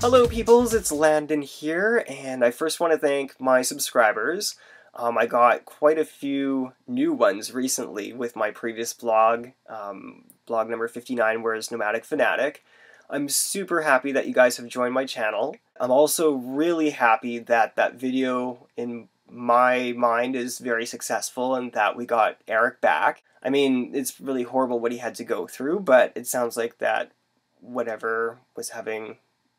Hello peoples, it's Landon here, and I first want to thank my subscribers. I got quite a few new ones recently with my previous blog, blog number 59, Where's Nomadic Fanatic. I'm super happy that you guys have joined my channel. I'm also really happy that that video in my mind is very successful and that we got Eric back. I mean, it's really horrible what he had to go through, but it sounds like that whatever was having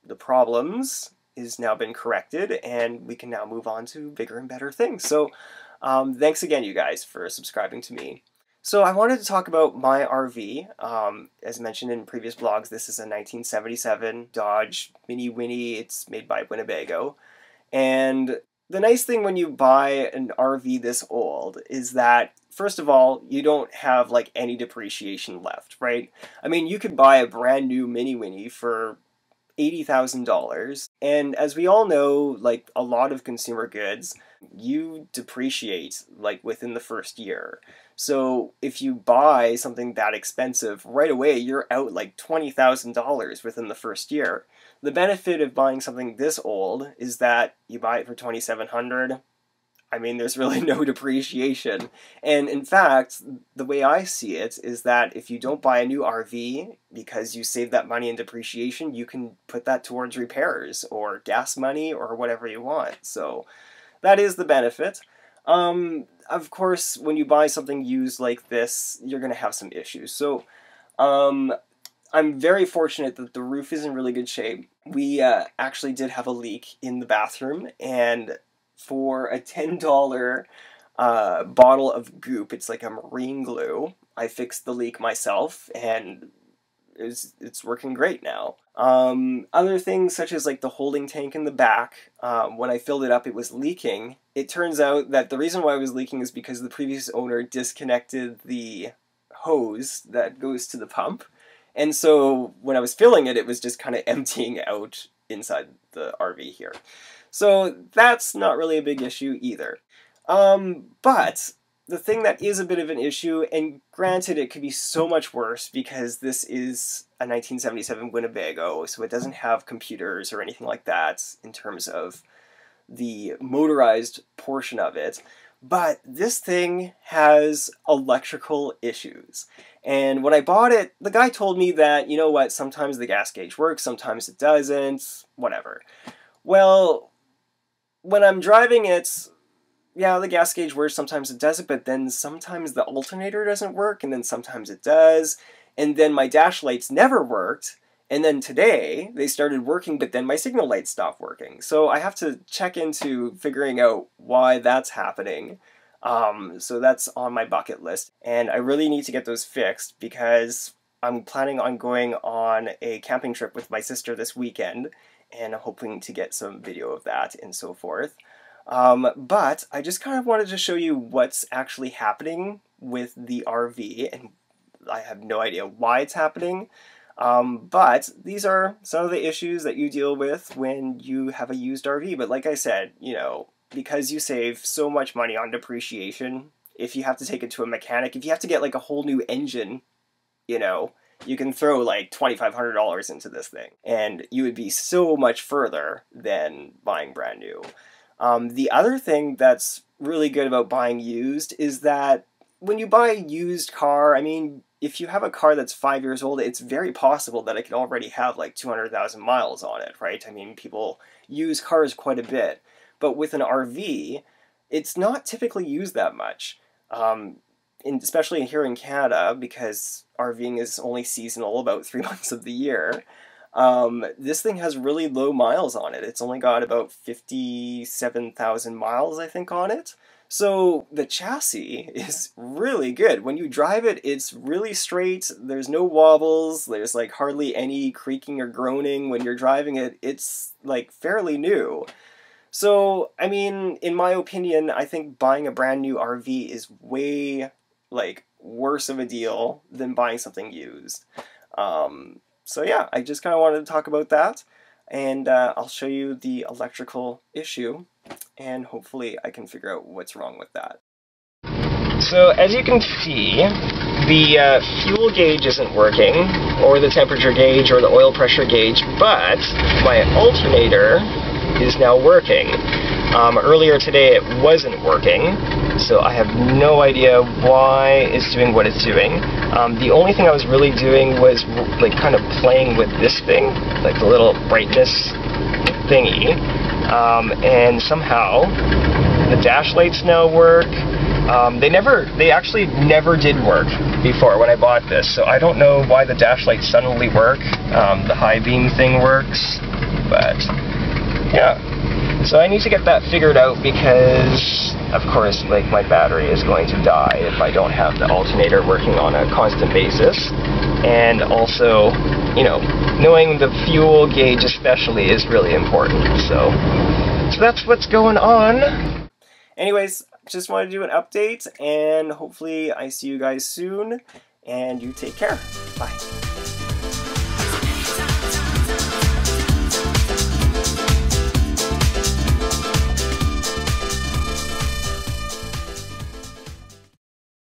the problems is now been corrected, and we can now move on to bigger and better things. So thanks again, you guys, for subscribing to me. So I wanted to talk about my RV. As mentioned in previous blogs, this is a 1977 Dodge Mini Winnie. It's made by Winnebago. And the nice thing when you buy an RV this old is that, first of all, you don't have like any depreciation left, right? I mean, you could buy a brand new Mini Winnie for $80,000, and as we all know, like a lot of consumer goods, you depreciate like within the first year. So if you buy something that expensive right away, you're out like $20,000 within the first year. The benefit of buying something this old is that you buy it for $2,700. I mean, there's really no depreciation. And in fact, the way I see it is that if you don't buy a new RV because you save that money in depreciation, you can put that towards repairs or gas money or whatever you want. So that is the benefit. Of course, when you buy something used like this, you're going to have some issues. So I'm very fortunate that the roof is in really good shape. We actually did have a leak in the bathroom, and for a $10 bottle of goop, it's like a marine glue, I fixed the leak myself, and it's working great now. Other things such as like the holding tank in the back, when I filled it up it was leaking. It turns out that the reason why it was leaking is because the previous owner disconnected the hose that goes to the pump, and so when I was filling it, it was just kind of emptying out inside the RV here. So that's not really a big issue either. But the thing that is a bit of an issue, and granted it could be so much worse because this is a 1977 Winnebago, so it doesn't have computers or anything like that in terms of the motorized portion of it, but this thing has electrical issues. And when I bought it, the guy told me that, you know what, sometimes the gas gauge works, sometimes it doesn't, whatever. Well, when I'm driving it, yeah, the gas gauge works, sometimes it doesn't, but then sometimes the alternator doesn't work, and then sometimes it does, and then my dash lights never worked, and then today they started working, but then my signal lights stopped working. So I have to check into figuring out why that's happening. So that's on my bucket list, and I really need to get those fixed because I'm planning on going on a camping trip with my sister this weekend, and I'm hoping to get some video of that and so forth. But I just kind of wanted to show you what's actually happening with the RV, and I have no idea why it's happening. But these are some of the issues that you deal with when you have a used RV. But like I said, you know, because you save so much money on depreciation, if you have to take it to a mechanic, if you have to get like a whole new engine, you know, you can throw like $2,500 into this thing, and you would be so much further than buying brand new. The other thing that's really good about buying used is that when you buy a used car, I mean, if you have a car that's 5 years old, it's very possible that it could already have like 200,000 miles on it, right? I mean, people use cars quite a bit, but with an RV, it's not typically used that much. Especially here in Canada, because RVing is only seasonal about 3 months of the year, this thing has really low miles on it. It's only got about 57,000 miles, I think, on it. So the chassis is really good. When you drive it, it's really straight. There's no wobbles. There's like hardly any creaking or groaning when you're driving it. It's like fairly new. So, I mean, in my opinion, I think buying a brand new RV is way like worse of a deal than buying something used. So yeah, I just kind of wanted to talk about that, and I'll show you the electrical issue, and hopefully I can figure out what's wrong with that. So as you can see, the fuel gauge isn't working, or the temperature gauge, or the oil pressure gauge, but my alternator is now working. Earlier today it wasn't working, so I have no idea why it's doing what it's doing. The only thing I was really doing was like kind of playing with this thing, like the little brightness thingy, and somehow the dash lights now work. They actually never did work before when I bought this, so I don't know why the dash lights suddenly work. The high beam thing works, but yeah. So I need to get that figured out because, of course, like my battery is going to die if I don't have the alternator working on a constant basis. And also, you know, knowing the fuel gauge especially is really important. So that's what's going on. Anyways, just wanted to do an update, and hopefully I see you guys soon, and you take care. Bye.